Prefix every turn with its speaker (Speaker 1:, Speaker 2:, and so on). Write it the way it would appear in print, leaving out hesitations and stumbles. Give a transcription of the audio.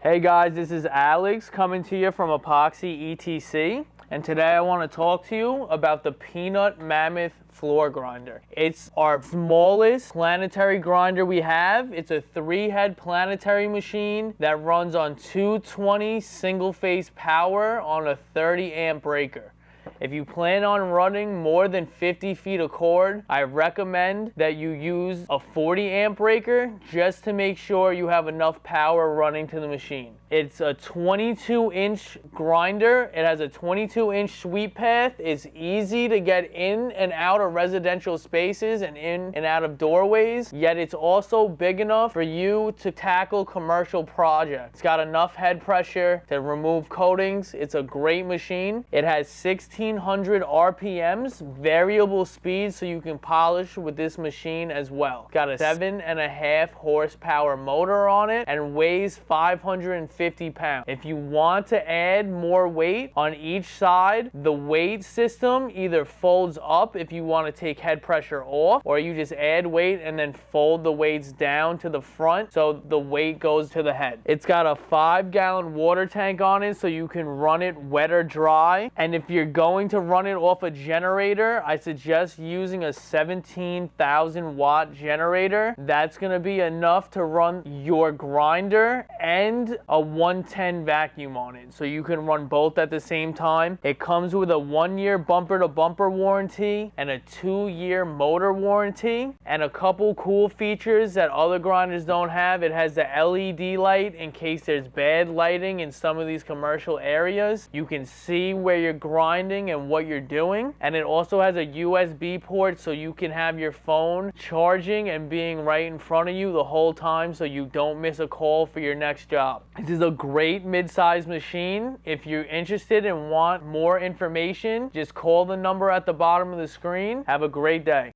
Speaker 1: Hey guys, this is Alex coming to you from Epoxy ETC, and today I want to talk to you about the Peanut Mammoth floor grinder. It's our smallest planetary grinder we have. It's a 3-head planetary machine that runs on 220 single-phase power on a 30-amp breaker. If you plan on running more than 50 feet of cord, I recommend that you use a 40-amp breaker just to make sure you have enough power running to the machine. It's a 22-inch grinder. It has a 22-inch sweep path. It's easy to get in and out of residential spaces and in and out of doorways, yet it's also big enough for you to tackle commercial projects. It's got enough head pressure to remove coatings. It's a great machine. It has 1600 RPMs, variable speed, so you can polish with this machine as well. It's got a 7.5 horsepower motor on it and weighs 550 pounds. If you want to add more weight on each side, the weight system either folds up if you want to take head pressure off, or you just add weight and then fold the weights down to the front so the weight goes to the head. It's got a 5-gallon water tank on it so you can run it wet or dry, and if you're going to run it off a generator, I suggest using a 17,000 watt generator. That's going to be enough to run your grinder and a 110 vacuum on it, so you can run both at the same time. It comes with a 1-year bumper-to-bumper warranty and a 2-year motor warranty, and a couple cool features that other grinders don't have. It has the LED light in case there's bad lighting in some of these commercial areas. You can see where you're grinding and what you're doing, and it also has a USB port so you can have your phone charging and being right in front of you the whole time so you don't miss a call for your next job. This is a great mid-size machine. If you're interested and want more information, just call the number at the bottom of the screen. Have a great day.